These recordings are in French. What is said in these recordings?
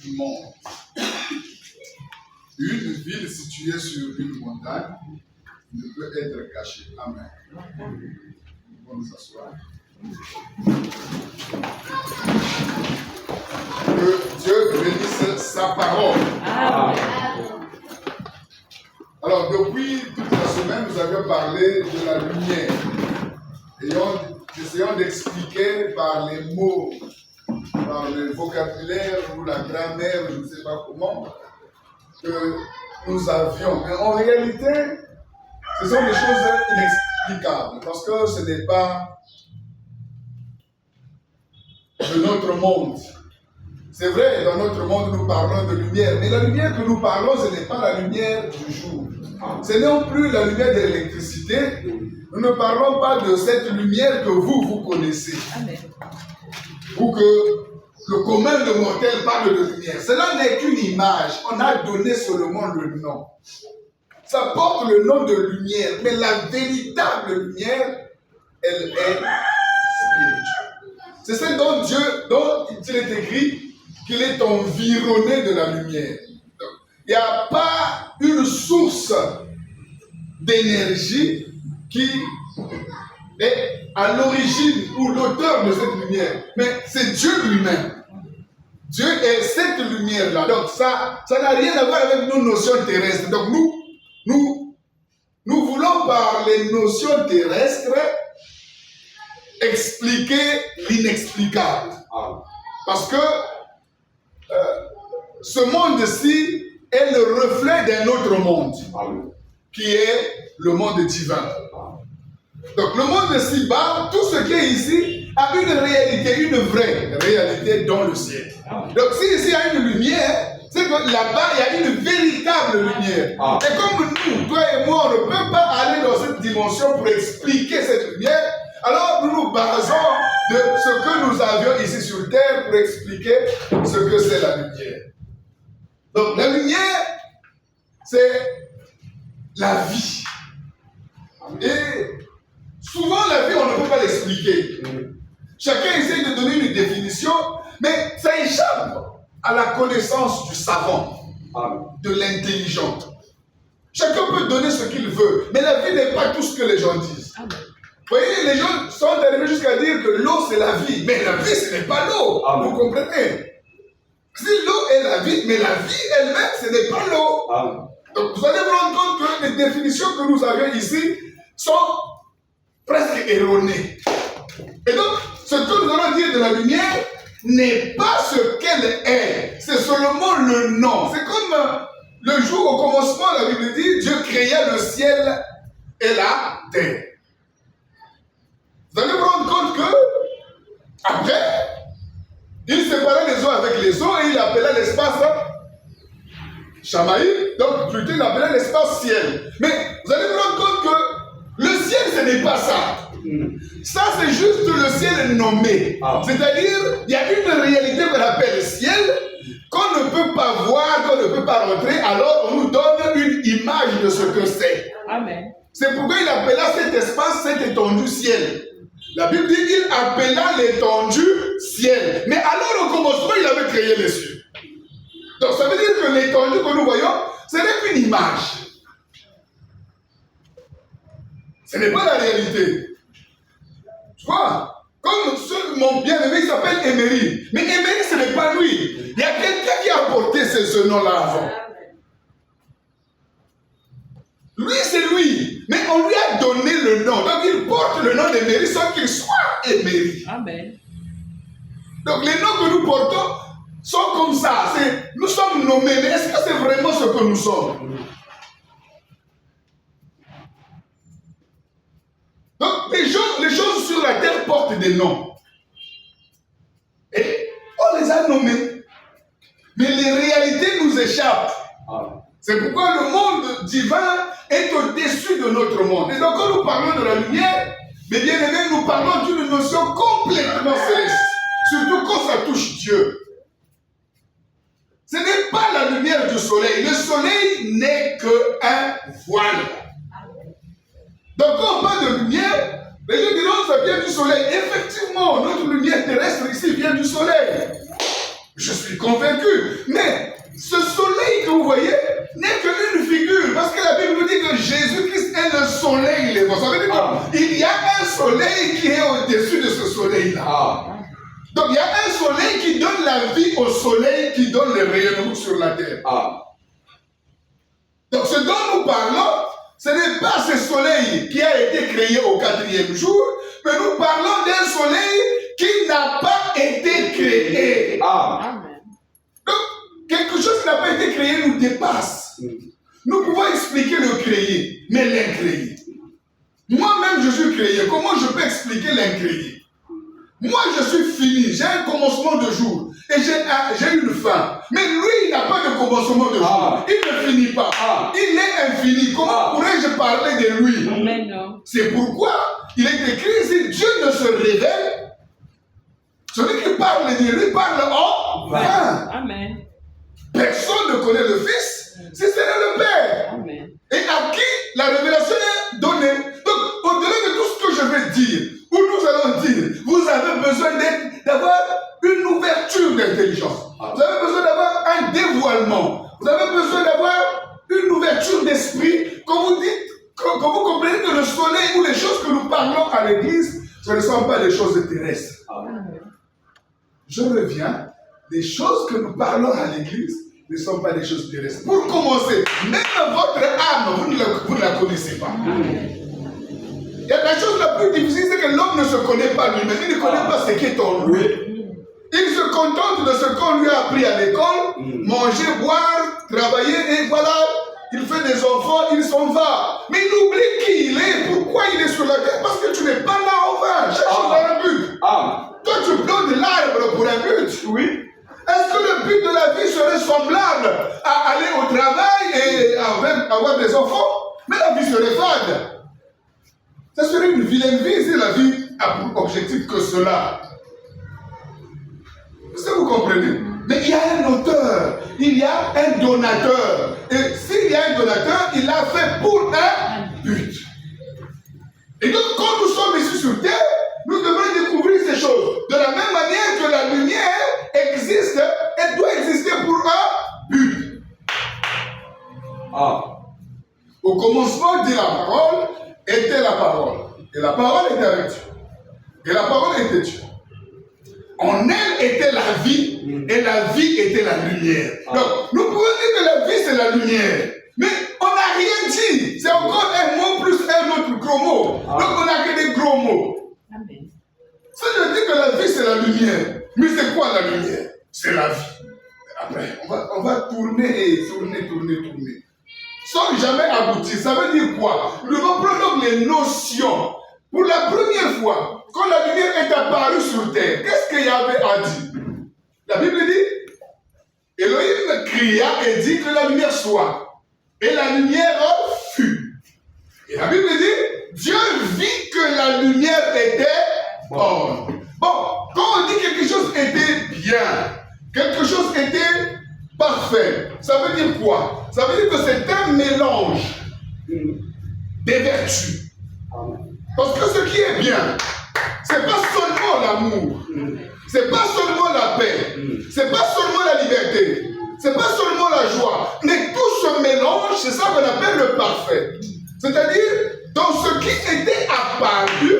du monde. Une ville située sur une montagne ne peut être cachée. Amen. On va nous asseoir. Que Dieu bénisse sa parole. Amen. Alors, depuis toute la semaine, nous avions parlé de la lumière. Essayons d'expliquer par les mots, par le vocabulaire ou la grammaire, je ne sais pas comment, que nous avions. Mais en réalité, ce sont des choses inexplicables, parce que ce n'est pas de notre monde. C'est vrai, dans notre monde, nous parlons de lumière, mais la lumière que nous parlons, ce n'est pas la lumière du jour. Ce n'est non plus la lumière de l'électricité. Nous ne parlons pas de cette lumière que vous connaissez. Amen. Ou que le commun de mortels parle de lumière. Cela n'est qu'une image. On a donné seulement le nom. Ça porte le nom de lumière, mais la véritable lumière, elle est spirituelle. C'est ce dont il est écrit qu'il est environné de la lumière. Il n'y a pas une source d'énergie qui est à l'origine ou l'auteur de cette lumière, mais c'est Dieu lui-même. Dieu est cette lumière-là. Donc ça n'a rien à voir avec nos notions terrestres. Donc nous voulons par les notions terrestres expliquer l'inexplicable. Parce que ce monde-ci est le reflet d'un autre monde, qui est le monde divin. Donc le monde ci-bas, tout ce qui est ici, a une réalité, une vraie réalité dans le ciel. Donc si ici il y a une lumière, c'est que là-bas il y a une véritable lumière. Et comme nous, toi et moi, on ne peut pas aller dans cette dimension pour expliquer cette lumière, alors nous nous basons de ce que nous avions ici sur terre pour expliquer ce que c'est la lumière. Donc la lumière, c'est la vie. Et souvent la vie, on ne peut pas l'expliquer. Chacun essaie de donner une définition, mais ça échappe à la connaissance du savant, de l'intelligent. Chacun peut donner ce qu'il veut, mais la vie n'est pas tout ce que les gens disent. Vous voyez, les gens sont arrivés jusqu'à dire que l'eau c'est la vie, mais la vie ce n'est pas l'eau. Vous comprenez? Si l'eau est la vie, mais la vie elle-même ce n'est pas l'eau. Donc vous allez vous rendre compte que les définitions que nous avions ici sont presque erronées. Et donc, ce que nous allons dire de la lumière n'est pas ce qu'elle est, c'est seulement le nom. C'est comme le jour au commencement, la Bible dit, Dieu créa le ciel et la terre. Vous allez vous rendre compte que, après, il séparait les eaux avec les eaux et il appela l'espace Shamaï, donc plutôt il appelait l'espace ciel. Mais vous allez vous rendre compte que le ciel, ce n'est pas ça. Ça, c'est juste le ciel nommé. C'est-à-dire, il y a une réalité qu'on appelle ciel, qu'on ne peut pas voir, qu'on ne peut pas rentrer, alors on nous donne une image de ce que c'est. Amen. C'est pourquoi il appela cet espace, cette étendue ciel. La Bible dit qu'il appela l'étendue ciel. Mais alors, au commencement, il avait créé les cieux. Donc, ça veut dire que l'étendue que nous voyons, ce n'est qu'une image. Ce n'est pas la réalité. Tu vois, comme mon bien-aimé, il s'appelle Emery. Mais Emery, ce n'est pas lui. Il y a quelqu'un qui a porté ce nom-là avant. Lui, c'est lui. Mais on lui a donné le nom. Donc, il porte le nom d'Emery sans qu'il soit Emery. Amen. Donc, les noms que nous portons sont comme ça. Nous sommes nommés. Mais est-ce que c'est vraiment ce que nous sommes? Donc, les choses sur la terre portent des noms. Et on les a nommés. Mais les réalités nous échappent. C'est pourquoi le monde divin est au-dessus de notre monde. Et donc, quand nous parlons de la lumière, mes bien-aimés, nous parlons d'une notion complètement céleste. Surtout quand ça touche Dieu. Ce n'est pas la lumière du soleil. Le soleil n'est qu'un voile. Donc, quand on parle de lumière, les gens diront que ça vient du soleil. Effectivement, notre lumière terrestre ici vient du soleil. Je suis convaincu. Mais ce soleil que vous voyez n'est qu'une figure. Parce que la Bible nous dit que Jésus-Christ est le soleil. Ça veut dire qu'il y a un soleil qui est au-dessus de ce soleil-là. Donc il y a un soleil qui donne la vie au soleil qui donne le rayonnement sur la terre. Donc ce dont nous parlons, ce n'est pas ce soleil qui a été créé au 4e jour, mais nous parlons d'un soleil qui n'a pas été créé. Donc, quelque chose qui n'a pas été créé nous dépasse. Nous pouvons expliquer le créé, mais l'incréé. Moi-même, je suis créé. Comment je peux expliquer l'incréé? Moi, je suis fini. J'ai un commencement de jour. Et j'ai une fin. Mais lui, il n'a pas de commencement de jour. Il ne finit pas. Il est infini. Comment pourrais-je parler de lui? C'est pourquoi il est écrit, si Dieu ne se révèle, celui qui parle de lui parle en vain. Amen. Personne ne connaît le Fils, si ce n'est le Père. Amen. Et à qui la révélation est donnée. Donc, au-delà de tout ce que je vais dire, ou nous allons dire, vous avez besoin d'avoir une ouverture d'intelligence. Vous avez besoin d'avoir un dévoilement. Vous avez besoin d'avoir une ouverture d'esprit. Quand vous dites, quand vous comprenez que le soleil ou les choses que nous parlons à l'église, ce ne sont pas des choses terrestres. Je reviens. Les choses que nous parlons à l'église ne sont pas des choses terrestres. Pour commencer, même votre âme, vous ne la connaissez pas. Il y a la chose la plus difficile, c'est que l'homme ne se connaît pas lui-même. Il ne connaît pas ce qui est en lui. Il se contente de ce qu'on lui a appris à l'école, manger, boire, travailler, et voilà, il fait des enfants, il s'en va. Mais il oublie qui il est, pourquoi il est sur la terre, parce que tu n'es pas là en vain. Cherche un but. Toi, tu plantes l'arbre pour un but. Oui. Est-ce que le but de la vie serait semblable à aller au travail et à avoir des enfants? Mais la vie serait fade. Ça serait une vilaine vie si la vie a pour objectif que cela. Est-ce que vous comprenez? Mais il y a un auteur, il y a un donateur. Et s'il y a un donateur, il l'a fait pour un but. Et donc, quand nous sommes ici sur terre, nous devons découvrir ces choses. De la même manière que la lumière existe, elle doit exister pour un but. Au commencement, dit la parole, était la parole. Et la parole était avec Dieu. Et la parole était Dieu. En elle était la vie, et la vie était la lumière. Donc, nous pouvons dire que la vie, c'est la lumière. Mais on n'a rien dit. C'est encore un mot plus un autre gros mot. Donc, on n'a que des gros mots. Amen. Ça veut dire que la vie, c'est la lumière. Mais c'est quoi la lumière? C'est la vie. Après, on va tourner et tourner. Sans jamais aboutir. Ça veut dire quoi? Nous devons prendre les notions. Pour la première fois, quand la lumière est apparue sur terre, qu'est-ce qu'il y avait à dire? La Bible dit, Elohim cria et dit que la lumière soit. Et la lumière fut. Et la Bible dit, Dieu vit que la lumière était bonne. Bon, quand on dit quelque chose était bien, quelque chose était parfait, ça veut dire quoi? Ça veut dire que c'est un mélange des vertus. Parce que ce qui est bien, c'est pas seulement l'amour, c'est pas seulement la paix, c'est pas seulement la liberté, c'est pas seulement la joie, mais tout ce mélange, c'est ça qu'on appelle le parfait. C'est-à-dire, dans ce qui était apparu,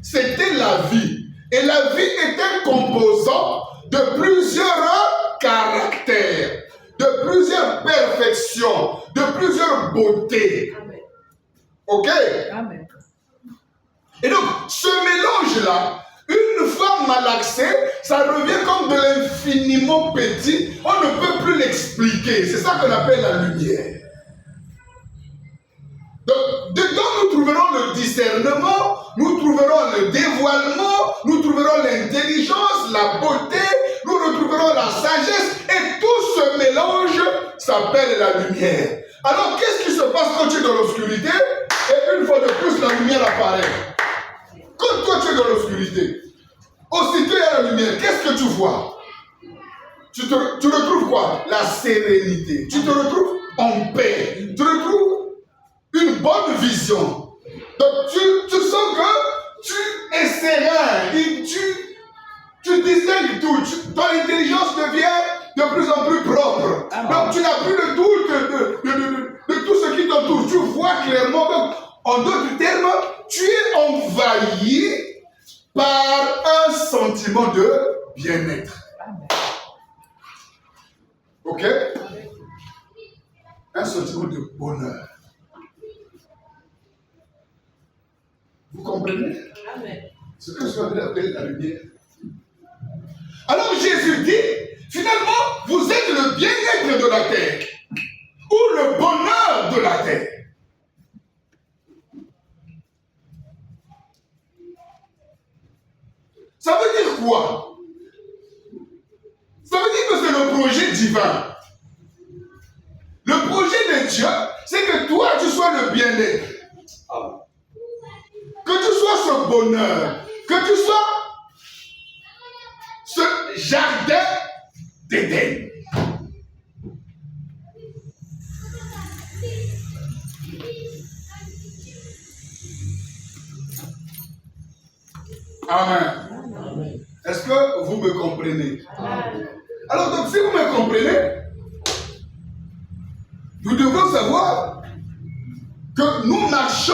c'était la vie. Et la vie est un composant de plusieurs caractères, de plusieurs perfections, de plusieurs beautés. Ok? Amen. Et donc, ce mélange-là, une fois malaxé, ça revient comme de l'infiniment petit. On ne peut plus l'expliquer. C'est ça qu'on appelle la lumière. Donc, dedans, nous trouverons le discernement, nous trouverons le dévoilement, nous trouverons l'intelligence, la beauté, nous retrouverons la sagesse, et tout ce mélange s'appelle la lumière. Alors, qu'est-ce qui se passe quand tu es dans l'obscurité? Et une fois de plus, la lumière apparaît. Quand toi tu es dans l'obscurité, aussitôt il y a la lumière, qu'est-ce que tu vois? Tu retrouves quoi? La sérénité. Tu te retrouves en paix. Tu retrouves une bonne vision. Donc tu sens que tu es serein et tu distingues tout. Ton intelligence devient de plus en plus propre. Donc tu n'as plus le doute de tout ce qui t'entoure. Tu vois clairement. Donc, en d'autres termes, tu es envahi par un sentiment de bien-être. Ok? Un sentiment de bonheur. Vous comprenez? Amen. Ce que je suis en train d'appeler la lumière. Alors Jésus dit, finalement, vous êtes le bien-être de la terre ou le bonheur de la terre. Ça veut dire quoi? Ça veut dire que c'est le projet divin. Le projet de Dieu, c'est que toi, tu sois le bien-être. Que tu sois ce bonheur. Que tu sois ce jardin d'Éden. Amen. Est-ce que vous me comprenez? Amen. Alors, donc, si vous me comprenez, nous devons savoir que nous marchons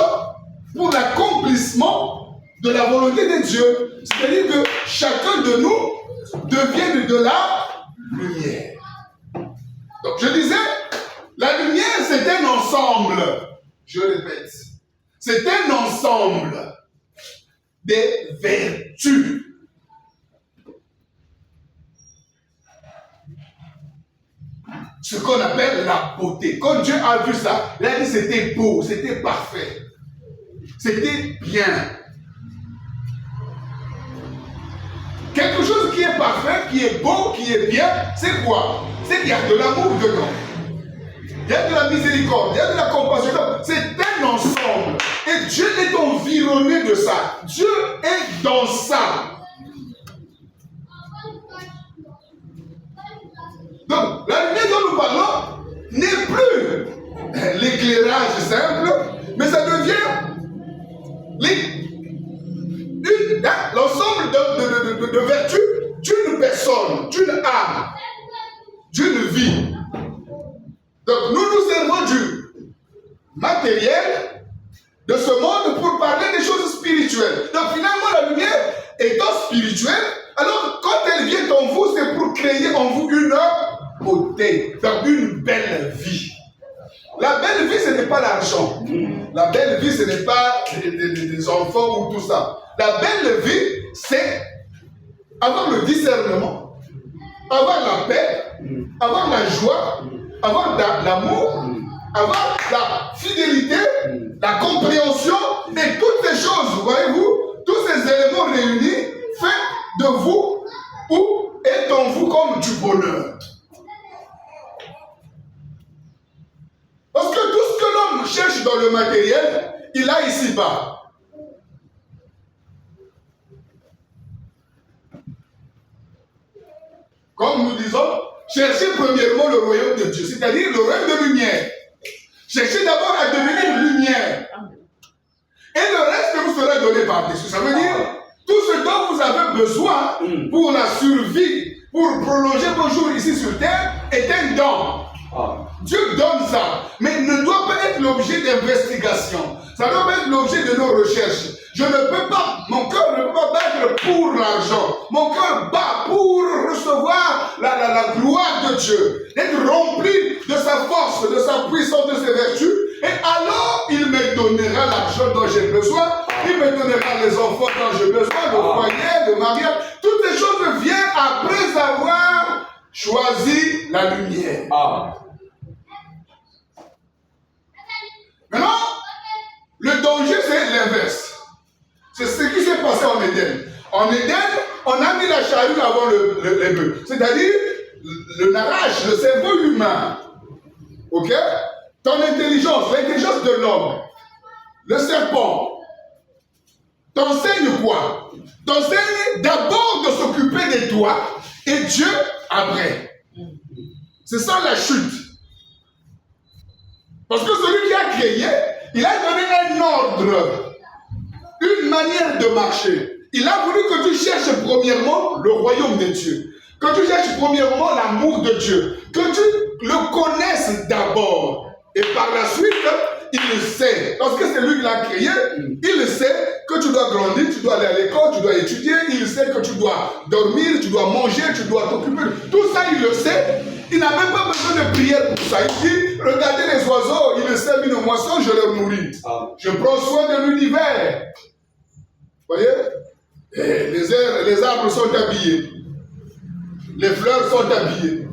pour l'accomplissement de la volonté de Dieu. C'est-à-dire que chacun de nous devienne de la lumière. Donc, je disais, la lumière, c'est un ensemble. Je répète, c'est un ensemble des vertus. Ce qu'on appelle la beauté. Quand Dieu a vu ça, il a dit c'était beau, c'était parfait, c'était bien. Quelque chose qui est parfait, qui est beau, qui est bien, c'est quoi? C'est qu'il y a de l'amour dedans. Il y a de la miséricorde, il y a de la compassion. C'est un ensemble. Et Dieu est environné de ça. Dieu est dans ça. Donc, la lumière dont nous parlons n'est plus l'éclairage simple, mais ça devient l'ensemble de vertus d'une personne, d'une âme, d'une vie. Donc, nous servons du matériel de ce monde pour parler des choses spirituelles. Donc, finalement, la lumière étant spirituelle, alors quand elle vient en vous, c'est pour créer en vous une beauté, donc une belle vie. La belle vie, ce n'est pas l'argent. La belle vie, ce n'est pas des enfants ou tout ça. La belle vie, c'est avoir le discernement, avoir la paix, avoir la joie, avoir l'amour, avoir la fidélité, la compréhension et toutes ces choses, voyez-vous, tous ces éléments réunis fait de vous ou est en vous comme du bonheur. Parce que tout ce que l'homme cherche dans le matériel, il a ici-bas. Comme nous disons, cherchez premièrement le royaume de Dieu, c'est-à-dire le royaume de lumière. Cherchez d'abord à devenir lumière. Et le reste vous sera donné par-dessus. Ça veut dire, tout ce dont vous avez besoin pour la survie, pour prolonger vos jours ici sur terre, est un don. Dieu donne ça, mais ne doit pas être l'objet d'investigation. Ça doit pas être l'objet de nos recherches. Je ne peux pas, mon cœur ne peut pas battre pour l'argent. Mon cœur bat pour recevoir la gloire de Dieu. Être rempli de sa force, de sa puissance, de ses vertus. Et alors, il me donnera l'argent dont j'ai besoin. Il me donnera les enfants dont j'ai besoin, le foyer, le mariage. Toutes ces choses viennent après avoir choisi la lumière. Maintenant, le danger, c'est l'inverse. C'est ce qui s'est passé en Éden. En Éden, on a mis la charrue avant les bœufs. C'est-à-dire, le narrage, le cerveau humain. Ok? Ton intelligence, l'intelligence de l'homme, le serpent, t'enseigne quoi? T'enseigne d'abord de s'occuper de toi et Dieu après. C'est ça la chute. Parce que celui qui a créé, il a donné un ordre, une manière de marcher. Il a voulu que tu cherches premièrement le royaume de Dieu. Que tu cherches premièrement l'amour de Dieu. Que tu le connaisses d'abord. Et par la suite, il le sait. Parce que c'est lui qui l'a créé, il le sait que tu dois grandir, tu dois aller à l'école, tu dois étudier. Il sait que tu dois dormir, tu dois manger, tu dois t'occuper. Tout ça, il le sait. Il n'a même pas besoin de prière pour ça. Il dit, regardez les oiseaux, ils le sèment une moisson, je leur nourris. Je prends soin de l'univers. Vous voyez? Et les arbres sont habillés. Les fleurs sont habillées.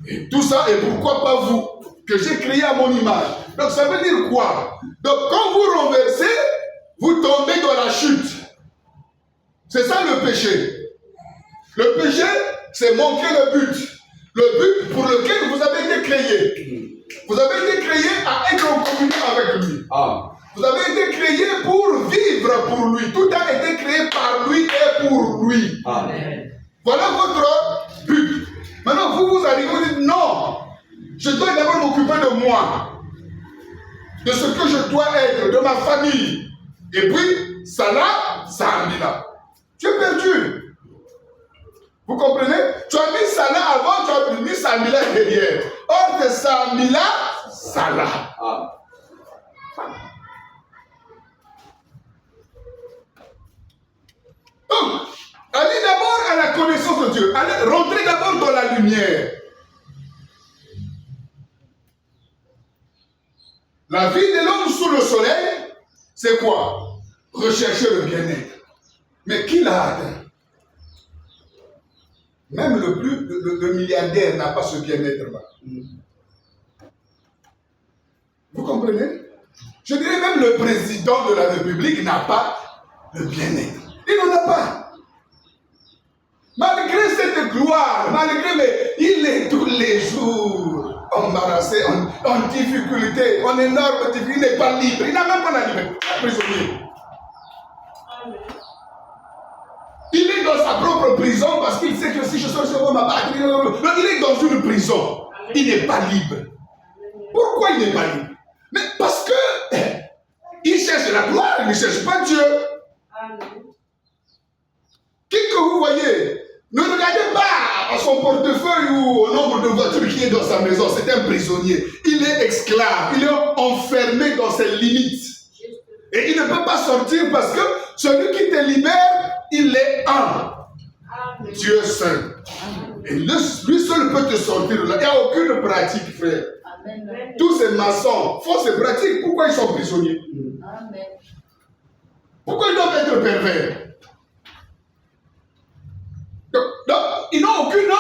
Et tout ça, et pourquoi pas vous, que j'ai créé à mon image. Donc ça veut dire quoi? Donc quand vous renversez, vous tombez dans la chute. C'est ça le péché. Le péché, c'est manquer le but. Le but pour lequel vous avez été créé. Vous avez été créé à être en communion avec lui. Vous avez été créé pour vivre pour lui. Tout a été créé par lui et pour lui. Amen. Voilà votre but. Maintenant, vous arrivez, vous dites non. Je dois d'abord m'occuper de moi. De ce que je dois être, de ma famille. Et puis, ça là, ça a mis là. Tu es perdu. Vous comprenez? Tu as mis ça là avant, tu as mis ça là derrière. Or, de ça a mis là, ça là. Donc, allez d'abord à la connaissance de Dieu. Allez rentrer d'abord dans la lumière. La vie de l'homme sous le soleil, c'est quoi? Rechercher le bien-être. Mais qui l'a atteint? Même le milliardaire n'a pas ce bien-être-là. Vous comprenez? Je dirais même le président de la République n'a pas le bien-être. Il n'en a pas. Malgré cette gloire, mais il est tous les jours embarrassé, en difficulté, en énorme difficulté. Il n'est pas libre. Il n'a même pas la liberté. Prisonnier. Il est dans sa propre prison parce qu'il sait que si je sors sur ma barre, il est dans une prison. Il n'est pas libre. Pourquoi il n'est pas libre? Mais parce que il cherche la gloire, il ne cherche pas Dieu. Qui que vous voyez, ne regardez pas à son portefeuille ou au nombre de voitures qui est dans sa maison. C'est un prisonnier. Il est esclave. Il est enfermé dans ses limites. Et il ne peut pas sortir parce que celui qui te libère, il est un. Dieu seul. Et lui seul peut te sortir de là. Il n'y a aucune pratique, frère. Amen. Tous ces maçons font ces pratiques. Pourquoi ils sont prisonniers? Amen. Pourquoi ils doivent être pervers? Donc, ils n'ont aucune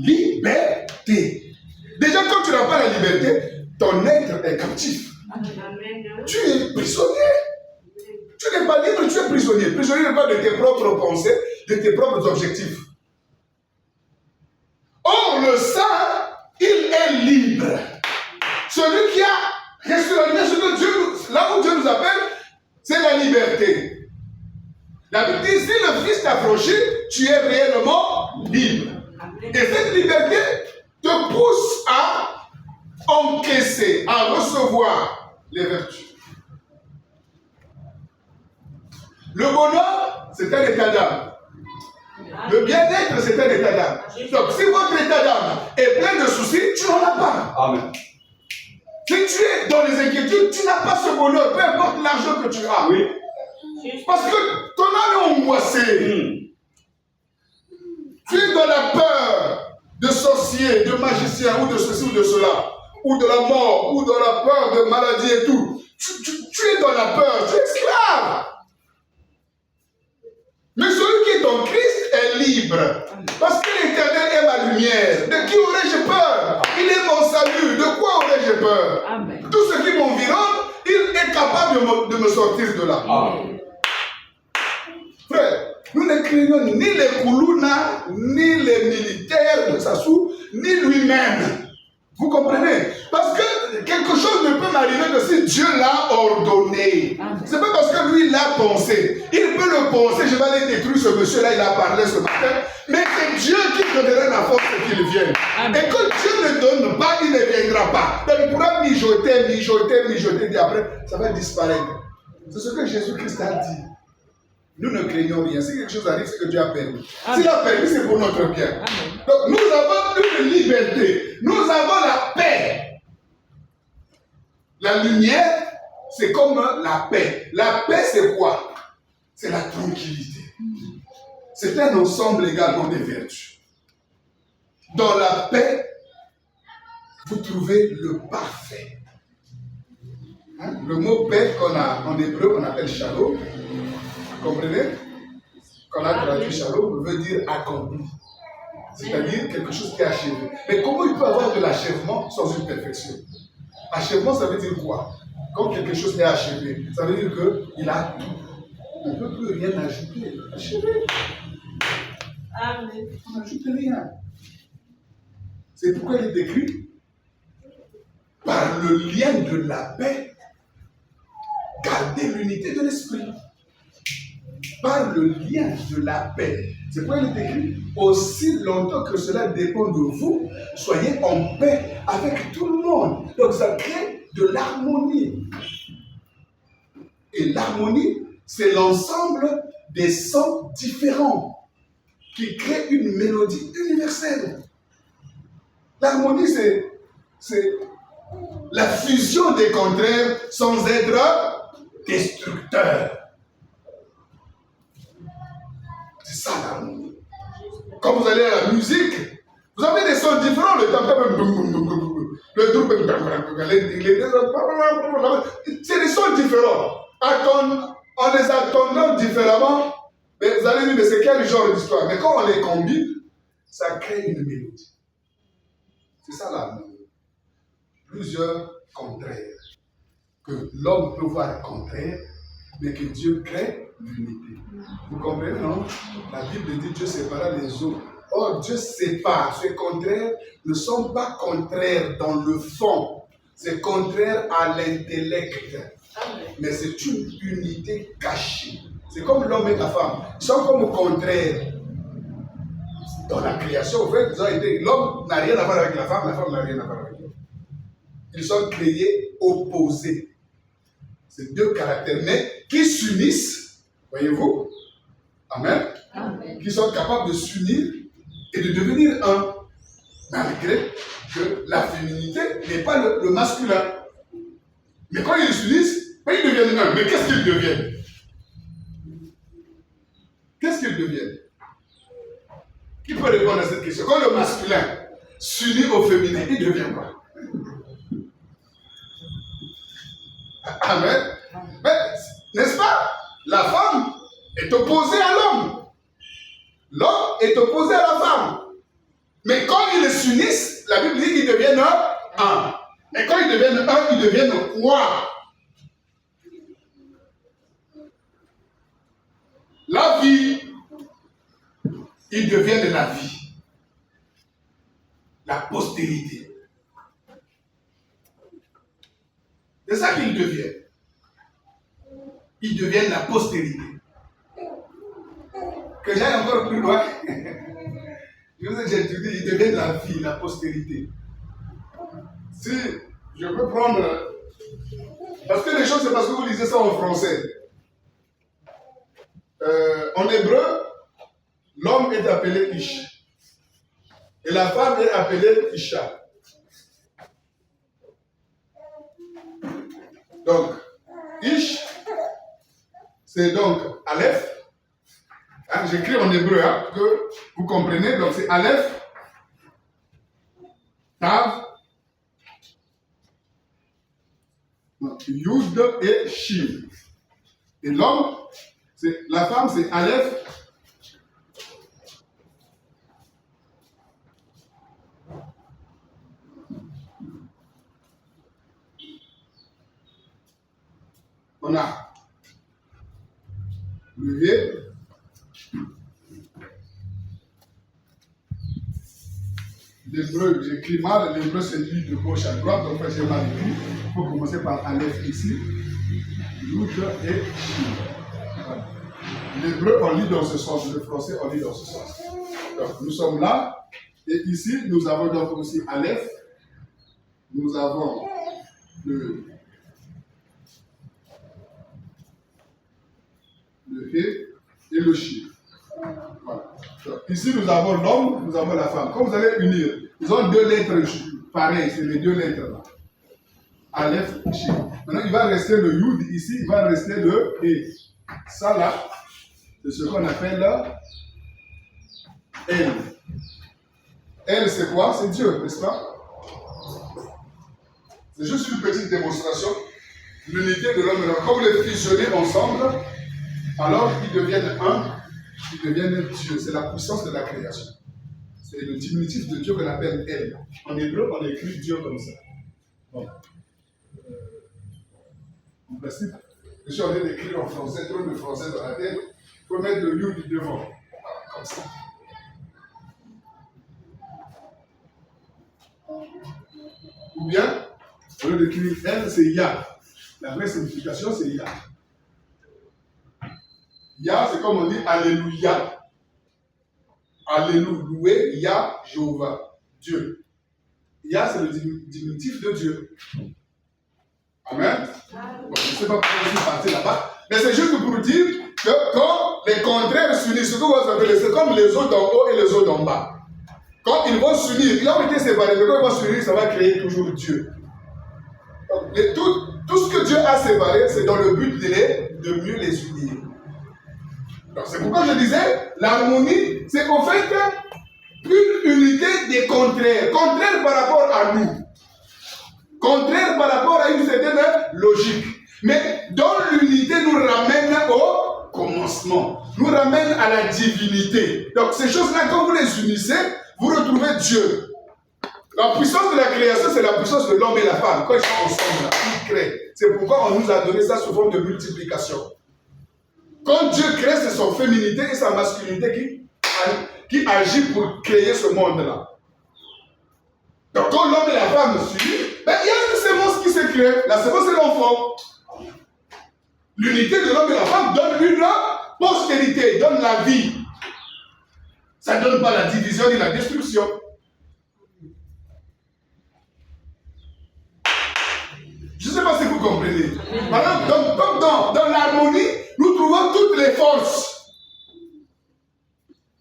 liberté. Déjà, quand tu n'as pas la liberté, ton être est captif. Amen. Tu es prisonnier. Tu n'es pas libre, tu es prisonnier. Prisonnier n'est pas de tes propres pensées, de tes propres objectifs. Or, le saint, il est libre. Celui qui a reçu la liberté, là où Dieu nous appelle, c'est la liberté. La Bible dit, si le Fils t'a franchi, tu es réellement libre. Et cette liberté te pousse à encaisser, à recevoir les vertus. Le bonheur, c'est un état d'âme. Le bien-être, c'est un état d'âme. Donc, si votre état d'âme est plein de soucis, tu n'en as pas. Amen. Si tu es dans les inquiétudes, tu n'as pas ce bonheur, peu importe l'argent que tu as. Oui. Parce que ton âme est angoissée. Tu es dans la peur de sorciers, de magiciens, ou de ceci ou de cela, ou de la mort, ou dans la peur de maladie et tout. Tu es dans la peur, tu es esclave. Mais celui qui est en Christ est libre. Parce que l'Éternel est ma lumière. De qui aurais-je peur? Il est mon salut. De quoi aurais-je peur? Amen. Tout ce qui m'environne, il est capable de me sortir de là. Amen. Frère, nous ne craignons ni les Koulouna, ni les militaires de Sassou, ni lui-même. Vous comprenez? Parce que quelque chose ne peut m'arriver que si Dieu l'a ordonné. C'est pas parce que lui l'a pensé. Il peut le penser, je vais aller détruire ce monsieur-là, il a parlé ce matin. Mais c'est Dieu qui donnera la force qu'il vienne. Amen. Et quand Dieu ne donne pas, il ne viendra pas. Donc il pourra mijoter, et après, ça va disparaître. C'est ce que Jésus-Christ a dit. Nous ne craignons rien. Si quelque chose arrive, c'est que Dieu a permis. S'il a permis, c'est pour notre bien. Amen. Donc nous avons une liberté. Nous avons la paix. La lumière, c'est comme la paix. La paix, c'est quoi? C'est la tranquillité. C'est un ensemble également des vertus. Dans la paix, vous trouvez le parfait. Hein? Le mot paix qu'on a en hébreu, on appelle shalom. Vous comprenez? Qu'on a traduit shalom veut dire accompli. C'est-à-dire quelque chose qui est achevé. Mais comment il peut avoir de l'achèvement sans une perfection? Achèvement, ça veut dire quoi? Quand quelque chose est achevé, ça veut dire qu'il a tout. On ne peut plus rien ajouter. Achevé. Amen. On n'ajoute rien. C'est pourquoi il est écrit, par le lien de la paix, gardez l'unité de l'esprit. Par le lien de la paix. C'est pourquoi il est écrit, aussi longtemps que cela dépend de vous, soyez en paix avec tout le monde. Donc ça crée de l'harmonie. Et l'harmonie, c'est l'ensemble des sons différents qui créent une mélodie universelle. L'harmonie, c'est la fusion des contraires sans être destructeur. C'est ça l'harmonie. Quand vous allez à la musique, vous avez des sons différents. Le c'est des sons différents. En les attendant différemment, mais vous allez dire, mais c'est quel genre d'histoire? Mais quand on les combine, ça crée une mélodie. C'est ça l'harmonie. Plusieurs contraires. Que l'homme peut voir contraire, mais que Dieu crée l'unité. Vous comprenez, non? La Bible dit Dieu sépara les eaux. Or, Dieu sépare. Ces contraires ne sont pas contraires dans le fond. C'est contraire à l'intellect. Mais c'est une unité cachée. C'est comme l'homme et la femme. Ils sont comme contraires. Dans la création, en fait, l'homme n'a rien à voir avec la femme n'a rien à voir avec l'homme. Ils sont créés opposés. C'est deux caractères, mais qui s'unissent, voyez-vous, amen, amen, qui sont capables de s'unir et de devenir un, malgré que la féminité n'est pas le masculin. Mais quand ils s'unissent, ils deviennent un. Mais qu'est-ce qu'ils deviennent? Qu'est-ce qu'ils deviennent? Qui peut répondre à cette question? Quand le masculin s'unit au féminin, il devient quoi? Amen. Mais, n'est-ce pas? La femme est opposée à l'homme. L'homme est opposé à la femme. Mais quand ils s'unissent, la Bible dit qu'ils deviennent un. Mais quand ils deviennent un, ils deviennent quoi? La vie. Ils deviennent la vie. La postérité. C'est ça qu'ils deviennent. Ils deviennent la postérité. Que j'aille encore plus loin. Je vous ai déjà dit, ils deviennent la vie, la postérité. Si je peux prendre... Parce que les choses, c'est parce que vous lisez ça en français. En hébreu, l'homme est appelé Ish. Et la femme est appelée Isha. Donc, Ish, c'est donc Aleph. Hein, j'écris en hébreu, hein, que vous comprenez. Donc, c'est Aleph, Tav, Yud et Shin. Et l'homme, la femme, c'est Aleph, on a levé, l'hébreu, j'écris mal, l'hébreu c'est lu de gauche à droite, donc j'ai mal écrit. Il faut commencer par Aleph ici, Yud et Shin. L'hébreu, on lit dans ce sens, le français, on lit dans ce sens. Donc, nous sommes là, et ici, nous avons donc aussi Aleph, nous avons le He, et le chien. Voilà. Donc, ici, nous avons l'homme, nous avons la femme. Quand vous allez unir, ils ont deux lettres pareilles, c'est les deux lettres là. Aleph, chien. Maintenant, il va rester le yud ici, il va rester le et. Ça là, c'est ce qu'on appelle là, elle. Elle, c'est quoi? C'est Dieu, n'est-ce pas? C'est juste une petite démonstration. L'unité de l'homme et de la femme. Quand vous les fusionnez ensemble, alors ils deviennent un, ils deviennent Dieu. C'est la puissance de la création. C'est le diminutif de Dieu qu'on appelle elle. En hébreu, on écrit Dieu comme ça. Bon. En principe, je suis en train d'écrire en français, trop de français dans la tête. Il faut mettre le yud devant. Voilà, comme ça. Ou bien, au lieu d'écrire elle, c'est Ya. La vraie signification, c'est Ya. Ya, c'est comme on dit Alléluia. Alléluia, loué, Ya, Jéhovah, Dieu. Ya, c'est le diminutif de Dieu. Amen. Bon, je ne sais pas pourquoi je suis parti là-bas, mais c'est juste pour dire que quand les contraires s'unissent, ce que vous appelez, c'est comme les eaux d'en haut et les eaux d'en bas. Quand ils vont s'unir, ils ont été séparés, mais quand ils vont s'unir, ça va créer toujours Dieu. Donc, tout ce que Dieu a séparé, c'est dans le but de mieux les unir. Donc, c'est pourquoi je disais, l'harmonie, c'est en fait une unité des contraires. Contraires par rapport à nous. Contraires par rapport à une certaine logique. Mais dans l'unité nous ramène au commencement. Nous ramène à la divinité. Donc, ces choses-là, quand vous les unissez, vous retrouvez Dieu. La puissance de la création, c'est la puissance de l'homme et la femme. Quand ils sont ensemble, ils créent. C'est pourquoi on nous a donné ça sous forme de multiplication. Quand Dieu crée, c'est son féminité et sa masculinité qui agit pour créer ce monde-là. Donc quand l'homme et la femme s'unissent, il y a une sémence qui se crée. La sémence, c'est l'enfant. L'unité de l'homme et la femme donne une postérité, donne la vie. Ça ne donne pas la division ni la destruction. Je ne sais pas si vous comprenez. Alors, comme dans l'harmonie, nous trouvons toutes les forces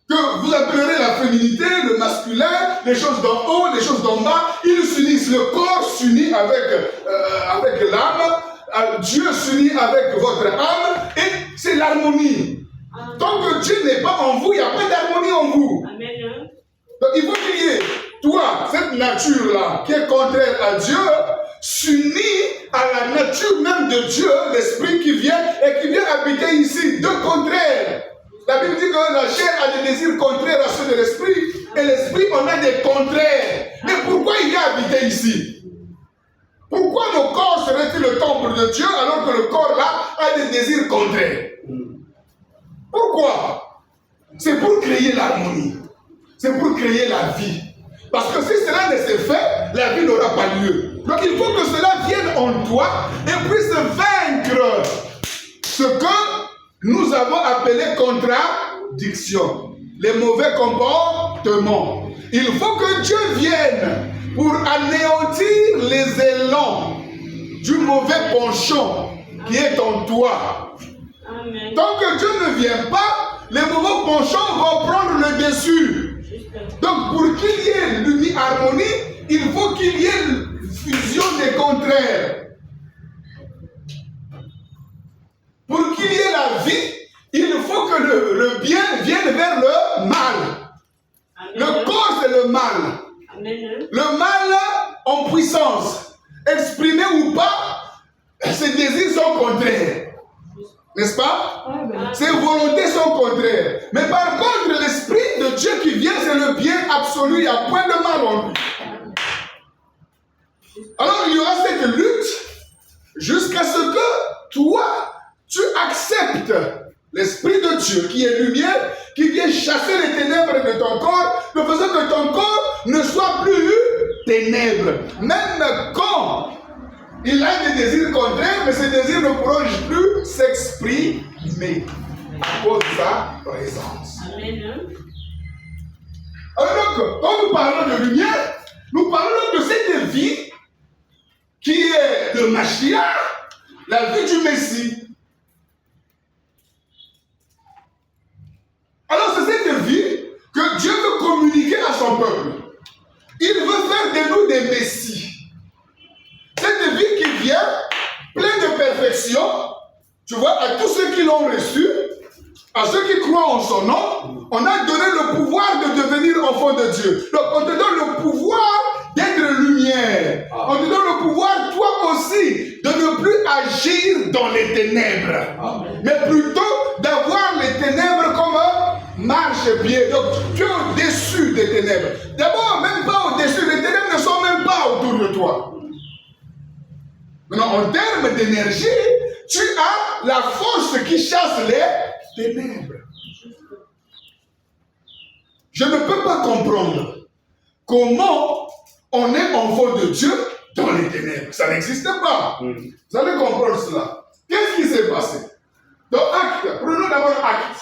que vous appellerez la féminité, le masculin, les choses d'en haut, les choses d'en bas. Ils s'unissent. Le corps s'unit avec l'âme. Dieu s'unit avec votre âme. Et c'est l'harmonie. Tant que Dieu n'est pas en vous, il n'y a pas d'harmonie en vous. Amen. Donc il faut qu'il y ait, toi, cette nature-là, qui est contraire à Dieu, s'unit à la nature même de Dieu, l'esprit qui vient et qui vient habiter ici. Deux contraires. La Bible dit que la chair a des désirs contraires à ceux de l'esprit, et l'esprit, on a des contraires. Mais pourquoi il vient habiter ici? Pourquoi le corps serait-il le temple de Dieu alors que le corps-là a des désirs contraires? Pourquoi? C'est pour créer l'harmonie. C'est pour créer la vie. Parce que si cela ne s'est fait, la vie n'aura pas lieu. Donc il faut que cela vienne en toi et puisse vaincre ce que nous avons appelé contradiction. Les mauvais comportements. Il faut que Dieu vienne pour anéantir les élans du mauvais penchant qui est en toi. Amen. Tant que Dieu ne vient pas, les mauvais penchants vont prendre le dessus. Donc pour qu'il y ait l'uni-harmonie, il faut qu'il y ait une fusion des contraires. Pour qu'il y ait la vie, il faut que le bien vienne vers le mal. Amen. Le corps, c'est le mal. Amen. Le mal en puissance, exprimé ou pas, ses désirs sont contraires. N'est-ce pas? Ses volontés sont contraires. Mais par contre, l'Esprit de Dieu qui vient, c'est le bien absolu. Il n'y a point de mal en lui. Alors, il y aura cette lutte jusqu'à ce que toi, tu acceptes l'Esprit de Dieu qui est lumière, qui vient chasser les ténèbres de ton corps, de façon que ton corps ne soit plus ténèbres. Même quand il a des désirs contraires, mais ces désirs ne pourront plus s'exprimer à cause de sa présence. Amen. Alors donc, quand nous parlons de lumière, nous parlons de cette vie qui est le Mashiach, la vie du Messie. que Dieu veut communiquer à son peuple. Il veut faire de nous des messies. Cette vie qui vient, pleine de perfection, tu vois, à tous ceux qui l'ont reçu, à ceux qui croient en son nom, on a donné le pouvoir de devenir enfant de Dieu. Donc on te donne le pouvoir d'être lumière. On te donne le pouvoir, toi aussi, de ne plus agir dans les ténèbres. Mais plutôt d'avoir les ténèbres comme un marchepied. Donc tu es au-dessus des ténèbres. D'abord, même pas au-dessus. Les ténèbres ne sont même pas autour de toi. Maintenant, en termes d'énergie, tu as la force qui chasse les ténèbres. Je ne peux pas comprendre comment on est enfant de Dieu dans les ténèbres. Ça n'existe pas. Vous allez comprendre cela. Qu'est-ce qui s'est passé? Dans Actes, prenons d'abord Actes.